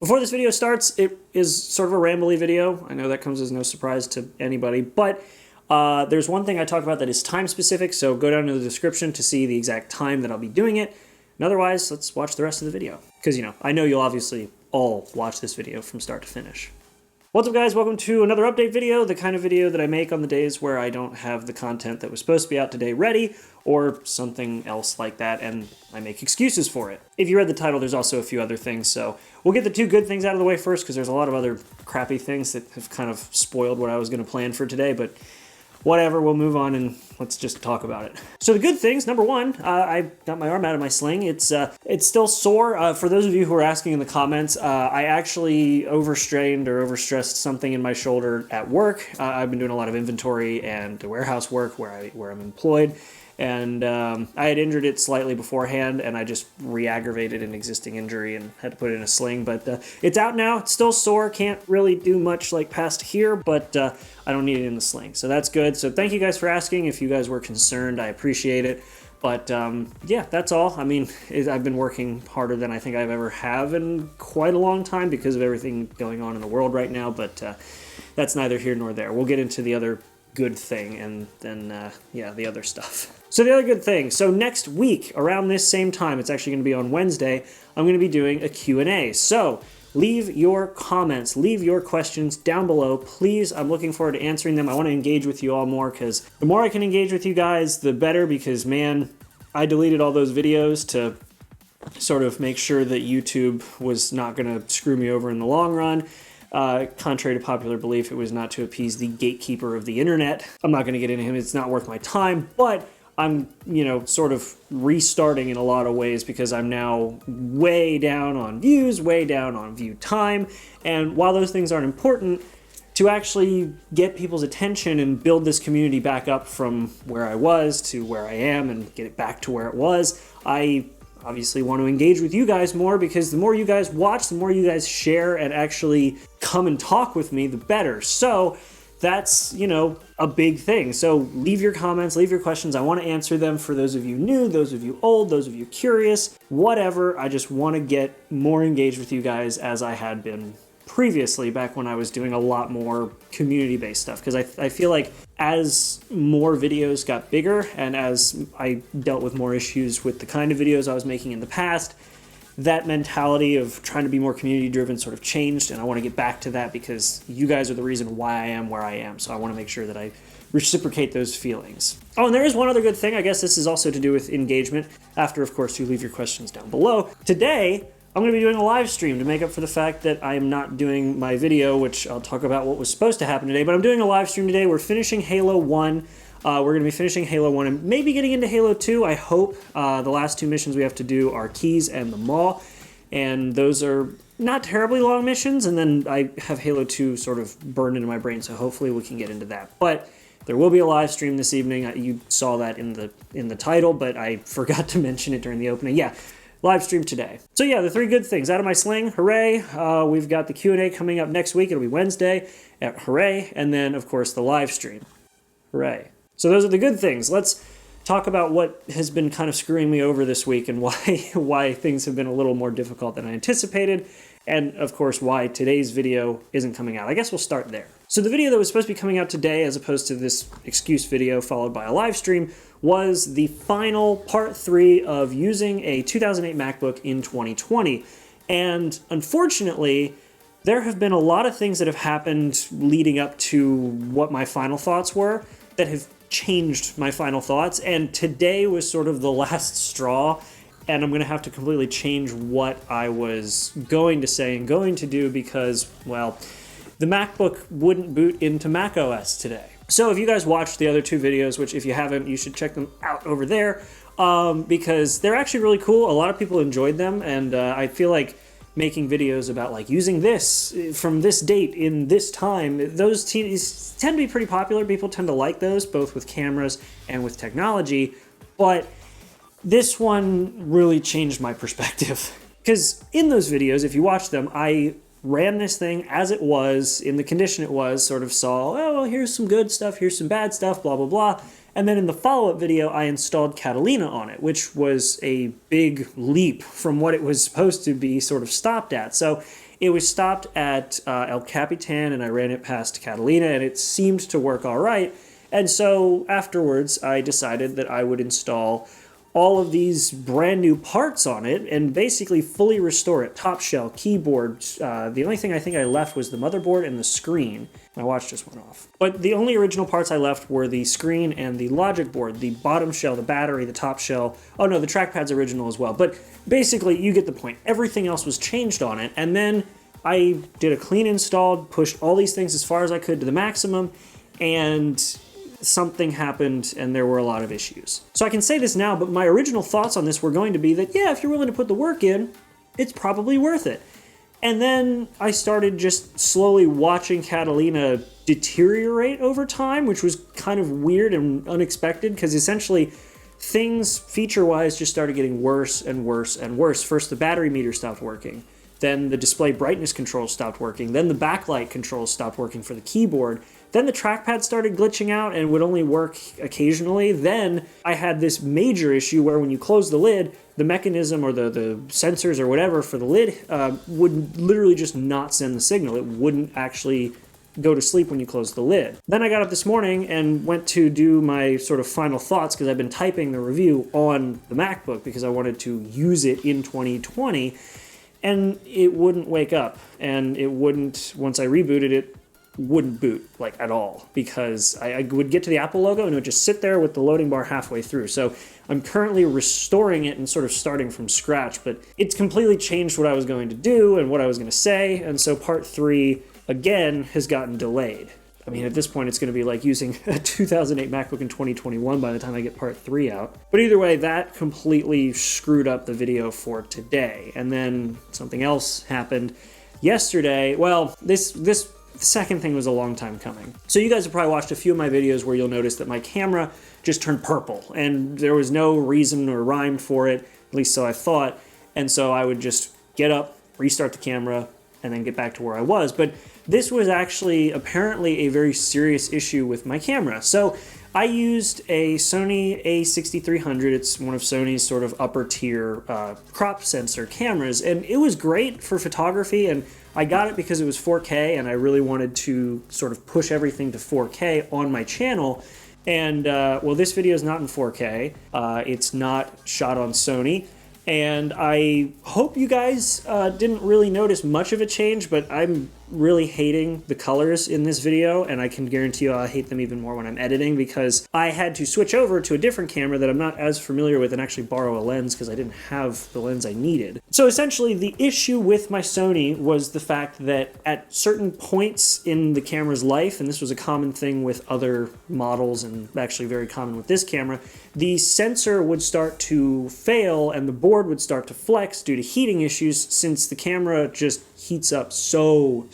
Before this video starts, it is sort of a rambly video. I know that comes as no surprise to anybody, but there's one thing I talk about that is time specific, so go down to the description to see the exact time that I'll be doing it. And otherwise, let's watch the rest of the video. Because, you know, I know you'll obviously all watch this video from start to finish. What's up, guys? Welcome to another update video, the kind of video that I make on the days where I don't have the content that was supposed to be out today ready, or something else like that, and I make excuses for it. If you read the title, there's also a few other things, so we'll get the two good things out of the way first, because there's a lot of other crappy things that have kind of spoiled what I was going to plan for today, but whatever, we'll move on and let's just talk about it. So the good things, number one, I got my arm out of my sling. It's still sore. For those of you who are asking in the comments, I actually overstrained or overstressed something in my shoulder at work. I've been doing a lot of inventory and warehouse work where I'm employed. And I had injured it slightly beforehand, and I just re-aggravated an existing injury and had to put it in a sling. But it's out now. It's still sore. Can't really do much like past here, but I don't need it in the sling. So that's good. So thank you guys for asking. If you guys were concerned, I appreciate it. But yeah, that's all. I mean, I've been working harder than I think I've ever have in quite a long time because of everything going on in the world right now. But that's neither here nor there. We'll get into the other good thing and then, yeah, the other stuff. So the other good thing, so next week, around this same time, it's actually going to be on Wednesday, I'm going to be doing a Q&A. So leave your comments, leave your questions down below, please. I'm looking forward to answering them. I want to engage with you all more, because the more I can engage with you guys, the better, because, man, I deleted all those videos to sort of make sure that YouTube was not going to screw me over in the long run. Contrary to popular belief, it was not to appease the gatekeeper of the internet. I'm not going to get into him. It's not worth my time, but I'm, you know, sort of restarting in a lot of ways because I'm now way down on views, way down on view time. And while those things aren't important, to actually get people's attention and build this community back up from where I was to where I am and get it back to where it was, I obviously want to engage with you guys more, because the more you guys watch, the more you guys share and actually come and talk with me, the better. So that's, you know, a big thing. So leave your comments, leave your questions. I want to answer them for those of you new, those of you old, those of you curious, whatever. I just want to get more engaged with you guys as I had been previously, back when I was doing a lot more community-based stuff, because I feel like as more videos got bigger and as I dealt with more issues with the kind of videos I was making in the past, that mentality of trying to be more community-driven sort of changed, and I want to get back to that because you guys are the reason why I am where I am, so I want to make sure that I reciprocate those feelings. Oh, and there is one other good thing. I guess this is also to do with engagement, after, of course, you leave your questions down below. Today, I'm going to be doing a live stream to make up for the fact that I am not doing my video, which I'll talk about what was supposed to happen today, but I'm doing a live stream today. We're finishing Halo 1. We're going to be finishing Halo 1 and maybe getting into Halo 2, I hope. The last two missions we have to do are Keys and the Maw, and those are not terribly long missions, and then I have Halo 2 sort of burned into my brain, so hopefully we can get into that. But there will be a live stream this evening. You saw that in the title, but I forgot to mention it during the opening. Yeah. Live stream today. So yeah, the three good things out of my sling, hooray. We've got the Q&A coming up next week. It'll be Wednesday, hooray. And then, of course, the live stream, hooray. So those are the good things. Let's talk about what has been kind of screwing me over this week and why things have been a little more difficult than I anticipated. And, of course, why today's video isn't coming out. I guess we'll start there. So the video that was supposed to be coming out today, as opposed to this excuse video followed by a live stream, was the final part 3 of using a 2008 MacBook in 2020. And unfortunately, there have been a lot of things that have happened leading up to what my final thoughts were that have changed my final thoughts. And today was sort of the last straw. And I'm going to have to completely change what I was going to say and going to do because, well, the MacBook wouldn't boot into macOS today. So if you guys watched the other two videos, which if you haven't, you should check them out over there, because they're actually really cool. A lot of people enjoyed them, and I feel like making videos about like using this from this date in this time, those tend to be pretty popular. People tend to like those, both with cameras and with technology, but this one really changed my perspective. Because in those videos, if you watch them, I ran this thing as it was, in the condition it was, sort of saw, oh, well, here's some good stuff, here's some bad stuff, blah, blah, blah. And then in the follow-up video, I installed Catalina on it, which was a big leap from what it was supposed to be sort of stopped at. So it was stopped at El Capitan, and I ran it past Catalina, and it seemed to work all right. And so afterwards, I decided that I would install all of these brand new parts on it and basically fully restore it. Top shell, keyboard. The only thing I think I left was the motherboard and the screen. My watch just went off. But the only original parts I left were the screen and the logic board, the bottom shell, the battery, the top shell. Oh no, the trackpad's original as well. But basically, you get the point. Everything else was changed on it. And then I did a clean install, pushed all these things as far as I could to the maximum, and something happened and there were a lot of issues. So I can say this now, but my original thoughts on this were going to be that, yeah, if you're willing to put the work in, it's probably worth it. And then I started just slowly watching Catalina deteriorate over time, which was kind of weird and unexpected because essentially things feature-wise just started getting worse and worse and worse. First, the battery meter stopped working. Then the display brightness control stopped working. Then the backlight controls stopped working for the keyboard. Then the trackpad started glitching out and would only work occasionally. Then I had this major issue where when you close the lid, the mechanism or the sensors or whatever for the lid would literally just not send the signal. It wouldn't actually go to sleep when you close the lid. Then I got up this morning and went to do my sort of final thoughts because I've been typing the review on the MacBook because I wanted to use it in 2020. And it wouldn't wake up, and it wouldn't, once I rebooted it, wouldn't boot, like, at all, because I would get to the Apple logo and it would just sit there with the loading bar halfway through. So I'm currently restoring it and sort of starting from scratch, but it's completely changed what I was going to do and what I was going to say, and so part 3, again, has gotten delayed. I mean, at this point, it's going to be like using a 2008 MacBook in 2021 by the time I get part 3 out. But either way, that completely screwed up the video for today. And then something else happened yesterday. Well, this second thing was a long time coming. So you guys have probably watched a few of my videos where you'll notice that my camera just turned purple. And there was no reason or rhyme for it, at least so I thought. And so I would just get up, restart the camera, and then get back to where I was. But this was actually apparently a very serious issue with my camera. So I used a Sony a6300. It's one of Sony's sort of upper tier crop sensor cameras, and it was great for photography, and I got it because it was 4K and I really wanted to sort of push everything to 4K on my channel. And well, this video is not in 4K. It's not shot on Sony. And I hope you guys didn't really notice much of a change, but I'm really hating the colors in this video, and I can guarantee you I'll hate them even more when I'm editing because I had to switch over to a different camera that I'm not as familiar with and actually borrow a lens because I didn't have the lens I needed. So essentially the issue with my Sony was the fact that at certain points in the camera's life, and this was a common thing with other models and actually very common with this camera, the sensor would start to fail and the board would start to flex due to heating issues since the camera just heats up so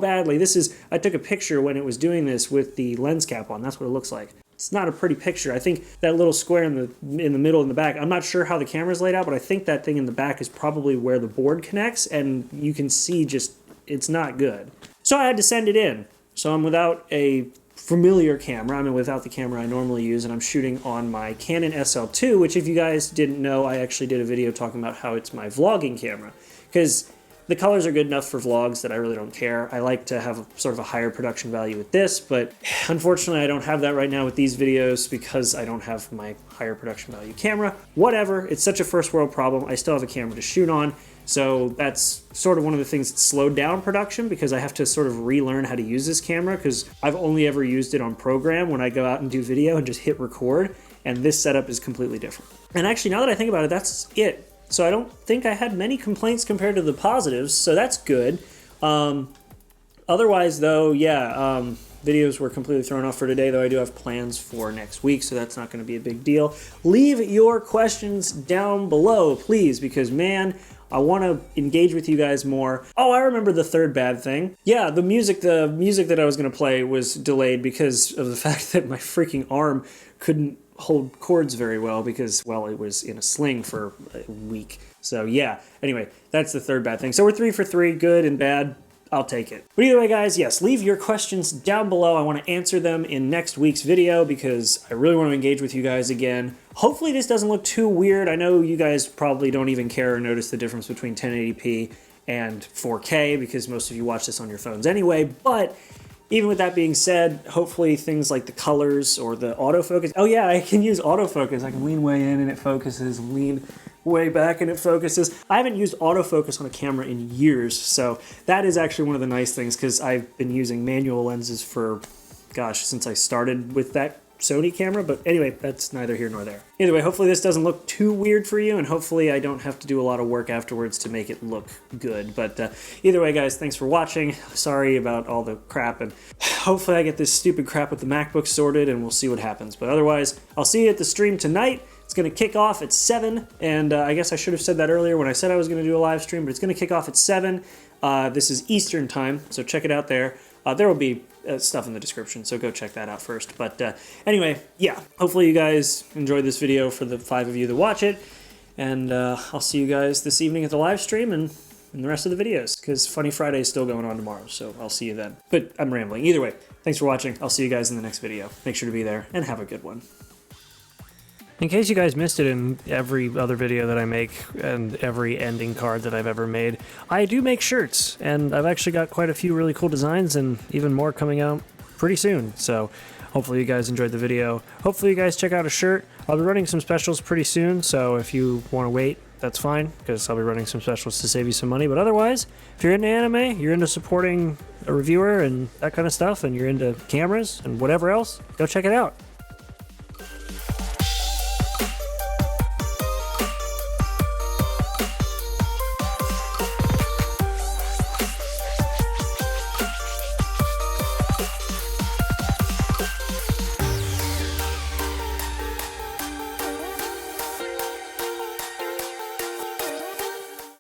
badly. I took a picture when it was doing this with the lens cap on. That's what it looks like. It's not a pretty picture. I think that little square in the middle and the back, I'm not sure how the camera's laid out, but I think that thing in the back is probably where the board connects, and you can see just, it's not good. So I had to send it in. So I'm without a familiar camera. I'm without the camera I normally use, and I'm shooting on my Canon SL2, which if you guys didn't know, I actually did a video talking about how it's my vlogging camera, because the colors are good enough for vlogs that I really don't care. I like to have sort of a higher production value with this, but unfortunately I don't have that right now with these videos because I don't have my higher production value camera. Whatever, it's such a first world problem. I still have a camera to shoot on, so that's sort of one of the things that slowed down production because I have to sort of relearn how to use this camera because I've only ever used it on program when I go out and do video and just hit record, and this setup is completely different. And actually, now that I think about it, that's it. So I don't think I had many complaints compared to the positives, so that's good. Otherwise, though, yeah, videos were completely thrown off for today, though I do have plans for next week, so that's not going to be a big deal. Leave your questions down below, please, because, man, I want to engage with you guys more. Oh, I remember the third bad thing. Yeah, the music that I was going to play was delayed because of the fact that my freaking arm couldn't hold chords very well because, well, it was in a sling for a week. So yeah, anyway, that's the third bad thing. So we're 3 for 3, good and bad. I'll take it. But either way, guys, yes, leave your questions down below. I want to answer them in next week's video because I really want to engage with you guys again. Hopefully this doesn't look too weird. I know you guys probably don't even care or notice the difference between 1080p and 4K because most of you watch this on your phones anyway. But even with that being said, hopefully things like the colors or the autofocus. Oh yeah, I can use autofocus. I can lean way in and it focuses, lean way back and it focuses. I haven't used autofocus on a camera in years, so that is actually one of the nice things because I've been using manual lenses for, gosh, since I started with that Sony camera. But anyway, that's neither here nor there. Either way, hopefully this doesn't look too weird for you, and hopefully I don't have to do a lot of work afterwards to make it look good. But either way, guys, thanks for watching. Sorry about all the crap, and hopefully I get this stupid crap with the MacBook sorted and we'll see what happens. But otherwise, I'll see you at the stream tonight. It's going to kick off at 7, and I guess I should have said that earlier when I said I was going to do a live stream, but it's going to kick off at 7. This is Eastern time, so check it out there. There will be stuff in the description, so go check that out first. But anyway, yeah, hopefully you guys enjoyed this video for the 5 of you that watch it, and I'll see you guys this evening at the live stream and in the rest of the videos, because Funny Friday is still going on tomorrow, so I'll see you then. But I'm rambling. Either way, thanks for watching. I'll see you guys in the next video. Make sure to be there, and have a good one. In case you guys missed it in every other video that I make and every ending card that I've ever made, I do make shirts, and I've actually got quite a few really cool designs and even more coming out pretty soon. So hopefully you guys enjoyed the video. Hopefully you guys check out a shirt. I'll be running some specials pretty soon, so if you want to wait, that's fine, because I'll be running some specials to save you some money. But otherwise, if you're into anime, you're into supporting a reviewer and that kind of stuff, and you're into cameras and whatever else, go check it out.